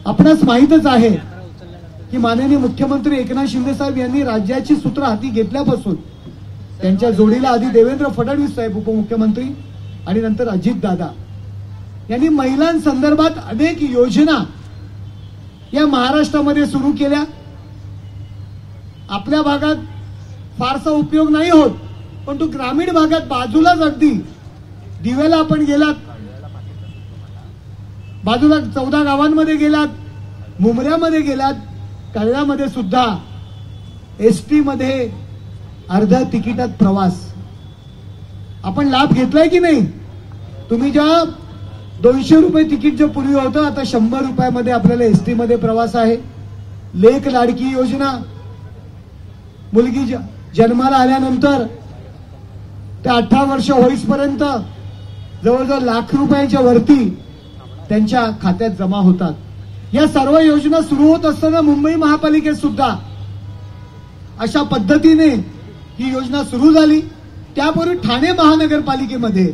आपणास माहीतच आहे की माननीय मुख्यमंत्री एकनाथ शिंदे साहेब यांनी राज्याची सूत्र हाती घेतल्यापासून त्यांच्या जोडीला आधी देवेंद्र फडणवीस साहेब उपमुख्यमंत्री आणि नंतर अजित दादा यांनी महिलांसंदर्भात अनेक योजना या महाराष्ट्रामध्ये सुरू केल्या। आपल्या भागात फारसा उपयोग नाही होत, पण तो ग्रामीण भागात बाजूलाच अगदी दिवेला आपण गेलात, बाजूला 14 गावांमध्ये गेलात, मुंबऱ्यामध्ये गेलात, कळव्यामध्ये सुद्धा एसटी मध्ये अर्ध्या तिकिटात प्रवास आपण लाभ घेतलाय की नाही? तुम्ही ज्या 200 रुपये तिकीट जे पूर्वी होतं आता 100 रुपयामध्ये आपल्याला एसटी मध्ये प्रवास आहे। लेक लाडकी योजना, मुलगी जन्माला आल्यानंतर ते 18 वर्ष होईपर्यंत जवळजवळ लाख रुपयांच्या वरती त्यांच्या खात्यात जमा होतात। या सर्व योजना सुरू होत असताना मुंबई महापालिकेत सुद्धा अशा पद्धतीने ही योजना सुरू झाली। त्यापूर्वी ठाणे महानगरपालिकेमध्ये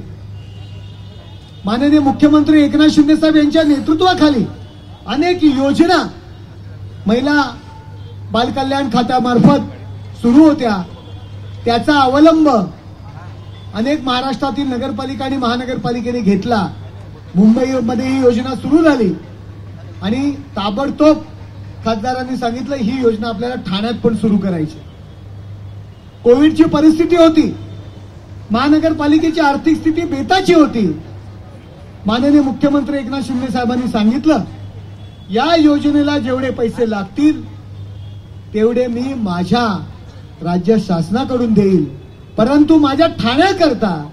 माननीय मुख्यमंत्री एकनाथ शिंदे साहेब यांच्या नेतृत्वाखाली अनेक योजना महिला बालकल्याण खात्यामार्फत सुरू होत्या। त्याचा अवलंब अनेक महाराष्ट्रातील नगरपालिका आणि महानगरपालिकेने घेतला। मुंबईमध्ये ही योजना सुरू झाली आणि ताबडतोब खासदारांनी सांगितलं ही योजना आपल्याला ठाण्यात पण सुरू करायची। कोविडची परिस्थिती होती, महानगरपालिकेची आर्थिक स्थिती बेताची होती। माननीय मुख्यमंत्री एकनाथ शिंदे साहेबांनी सांगितलं या योजनेला जेवढे पैसे लागतील तेवढे मी माझ्या राज्य शासनाकडून देईल, परंतु माझ्या ठाण्याकरता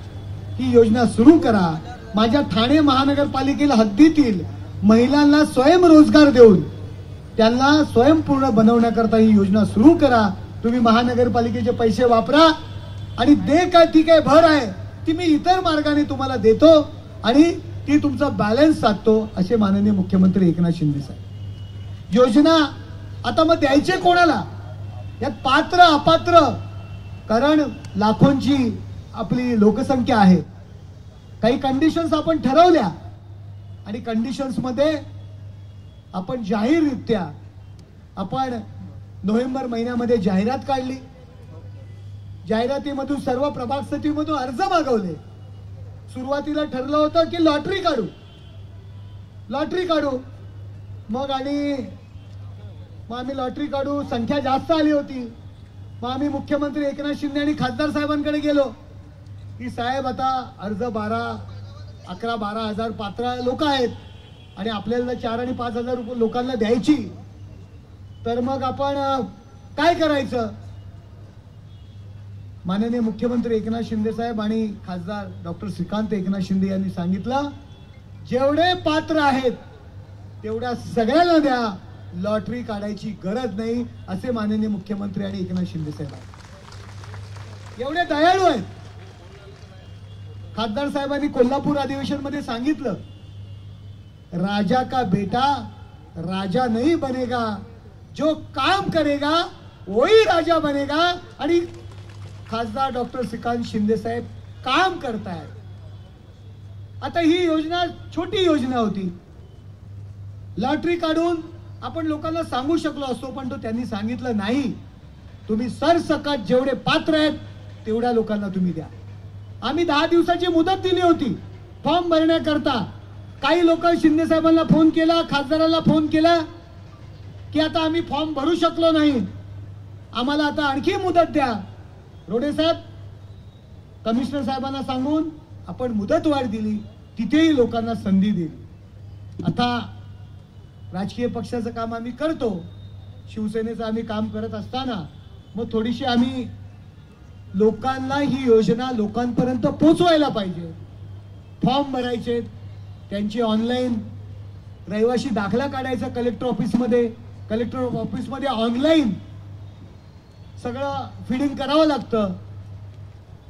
ही योजना सुरू करा। माझ्या ठाणे महानगरपालिकेला हद्दीतील महिलांना स्वयंरोजगार देऊन त्यांना स्वयंपूर्ण बनवण्याकरता ही योजना सुरू करा। तुम्ही महानगरपालिकेचे पैसे वापरा आणि दे काय ती काय भर आहे ती मी इतर मार्गाने तुम्हाला देतो आणि ती तुमचा बॅलन्स साधतो, असे माननीय मुख्यमंत्री एकनाथ शिंदे साहेब। योजना आता मग द्यायचे कोणाला? यात पात्र अपात्र, कारण लाखोंची आपली लोकसंख्या आहे। काही कंडिशन्स आपण ठरवल्या आणि कंडिशन्स मध्ये आपण जाहीररित्या आपण नोव्हेंबर महिन्यामध्ये जाहिरात काढली। जाहिरातीमधून सर्व प्रभाग समितीमधून अर्ज मागवले। सुरुवातीला ठरलं होतं की लॉटरी काढू मग आम्ही लॉटरी काढू, संख्या जास्त आली होती। मग आम्ही मुख्यमंत्री एकनाथ शिंदे आणि खासदार साहेबांकडे गेलो की साहेब आता अर्ज 11-12 हजार पात्र लोक आहेत आणि आपल्याला 4 आणि 5 हजार रुपये लोकांना द्यायची, तर मग आपण काय करायचं? माननीय मुख्यमंत्री एकनाथ शिंदे साहेब आणि खासदार डॉक्टर श्रीकांत एकनाथ शिंदे यांनी सांगितलं जेवढे पात्र आहेत तेवढ्या सगळ्यांना द्या, लॉटरी काढायची गरज नाही, असे माननीय मुख्यमंत्री आणि एकनाथ शिंदे साहेब आहेत। एवढे दयाळू आहेत। खासदार साहेबांनी कोल्हापूर अधिवेशन मध्ये सांगितलं राजा का बेटा राजा नहीं बनेगा, जो काम करेगा वही राजा बनेगा। आणि खासदार डॉक्टर श्रीकांत शिंदे साहेब काम करतायत। आता ही योजना छोटी योजना होती, लॉटरी काढून आपण लोकांना सांगू शकलो असतो, पण तो त्यांनी सांगितलं नाही, तुम्ही सरसकट जेवढे पात्र आहेत तेवढ्या लोकांना तुम्ही द्या। आम्ही 10 दिवसाची मुदत दिली होती फॉर्म भरण्याकरता। काही लोक शिंदे साहेबांना फोन केला, खासदारांना फोन केला की आता आम्ही फॉर्म भरू शकलो नाही, आम्हाला आता आणखी मुदत द्या। रोडे साहेब कमिशनर साहेबांना सांगून आपण मुदत वाढ दिली, तिथेही लोकांना संधी दिली। आता राजकीय पक्षाचं काम आम्ही करतो, शिवसेनेचं आम्ही काम करत असताना मग थोडीशी आम्ही लोकांना ही योजना लोकांपर्यंत पोहोचवायला पाहिजे। फॉर्म भरायचे, त्यांची ऑनलाईन रहिवासी दाखला काढायचा कलेक्टर ऑफिसमध्ये ऑनलाईन सगळं फिडिंग करावं लागतं,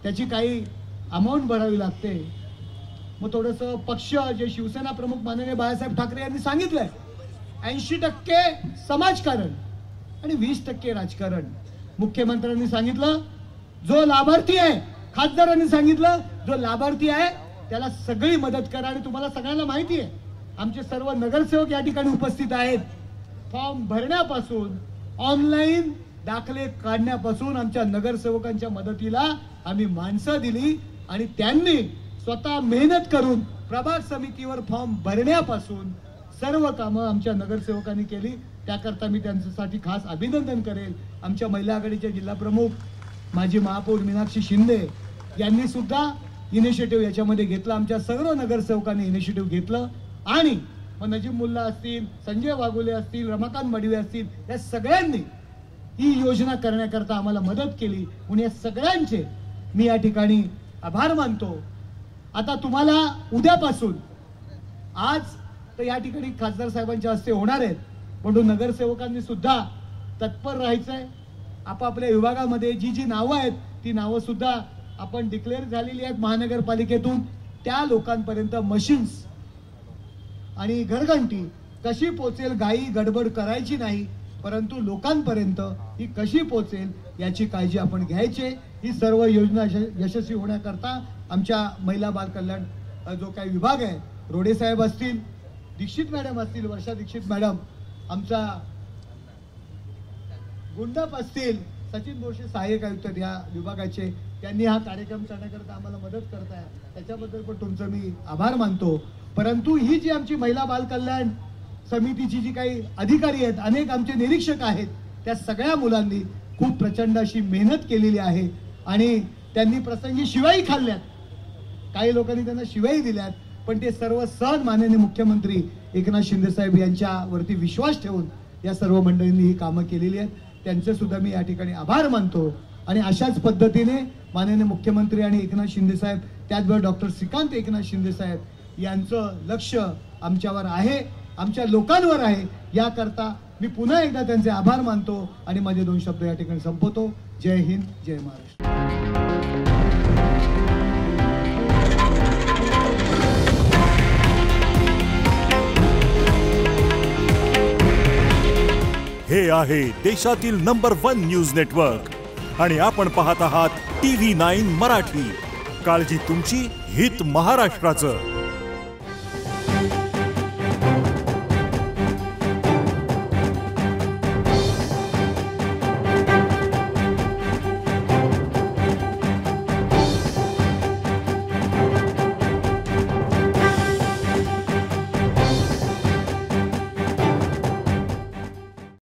त्याची काही अमाऊंट भरावी लागते। मग थोडंसं पक्ष जे शिवसेना प्रमुख माननीय बाळासाहेब ठाकरे यांनी सांगितलंय 80% समाजकारण आणि 20% राजकारण। मुख्यमंत्र्यांनी सांगितलं जो लाभार्थी आहे, खासदारांनी सांगितलं जो लाभार्थी आहे त्याला सगळी मदत करा। आणि तुम्हाला सगळ्यांना माहिती आहे आमचे सर्व नगरसेवक या ठिकाणी उपस्थित आहेत. फॉर्म भरण्यापासून ऑनलाईन दाखले काढण्यापासून आमच्या नगरसेवकांच्या मदतीला आम्ही माणसं दिली आणि त्यांनी स्वतः मेहनत करून प्रभाग समितीवर फॉर्म भरण्यापासून सर्व कामं आमच्या नगरसेवकांनी केली. त्याकरता मी त्यांच्यासाठी खास अभिनंदन करेल. आमच्या महिला आघाडीचे जिल्हा प्रमुख माजी महापौर मीनाक्षी शिंदे यांनी सुद्धा इनिशिएटिव्ह याच्यामध्ये घेतला. आमच्या सर्व नगरसेवकांनी इनिशिएटिव्ह घेतलं आणि नजीब मुल्ला असतील, संजय वाघोले असतील, रमाकांत मडवी असतील, या सगळ्यांनी ही योजना करण्याकरता आम्हाला मदत केली. म्हणून या सगळ्यांचे मी या ठिकाणी आभार मानतो. आता तुम्हाला उद्यापासून आज तर या ठिकाणी खासदार साहेबांच्या हस्ते होणार आहेत, म्हणून नगरसेवकांनी सुद्धा तत्पर राहायचंय. आपापल्या विभागामध्ये जी जी नावं आहेत ती नावं सुद्धा आपण डिक्लेअर झालेली आहेत महानगरपालिकेतून. त्या लोकांपर्यंत मशीन्स आणि घरघंटी कशी पोचेल, घाई गडबड करायची नाही, परंतु लोकांपर्यंत ही कशी पोचेल याची काळजी आपण घ्यायची. ही सर्व योजना यशस्वी होण्याकरता आमच्या महिला बाल कल्याण जो काही विभाग आहे, रोडे साहेब असतील, दीक्षित मॅडम असतील, वर्षा दीक्षित मॅडम, आमचा गुंडप असतील, सचिन बोरशे सहाय्यक आयुक्त या विभागाचे, त्यांनी हा कार्यक्रम करण्याकरता आम्हाला मदत करताय, त्याच्याबद्दल पण तुमचं मी आभार मानतो. परंतु ही जी आमची महिला बाल कल्याण समितीची जी काही अधिकारी आहेत, अनेक आमचे निरीक्षक आहेत, त्या सगळ्या मुलांनी खूप प्रचंड अशी मेहनत केलेली आहे आणि त्यांनी प्रसंगी शिवाई खाल्ल्यात, काही लोकांनी त्यांना शिवाई दिल्यात, पण ते सर्व सहज माननीय मुख्यमंत्री एकनाथ शिंदे साहेब यांच्यावरती विश्वास ठेवून या सर्व मंडळींनी ही कामं केलेली आहेत. त्यांचे सुद्धा मी या ठिकाणी आभार मानतो. आणि अशाच पद्धतीने माननीय मुख्यमंत्री आणि एकनाथ शिंदे साहेब, त्याचबरोबर डॉक्टर श्रीकांत एकनाथ शिंदे साहेब यांचं लक्ष आमच्यावर आहे, आमच्या लोकांवर आहे. याकरता मी पुन्हा एकदा त्यांचे आभार मानतो आणि माझे 2 शब्द या ठिकाणी संपवतो. जय हिंद, जय महाराष्ट्र. हे आहे देशातील नंबर 1 न्यूज नेटवर्क आणि आपण पाहत आहात TV9 मराठी. काळजी तुमची, हित महाराष्ट्राचं.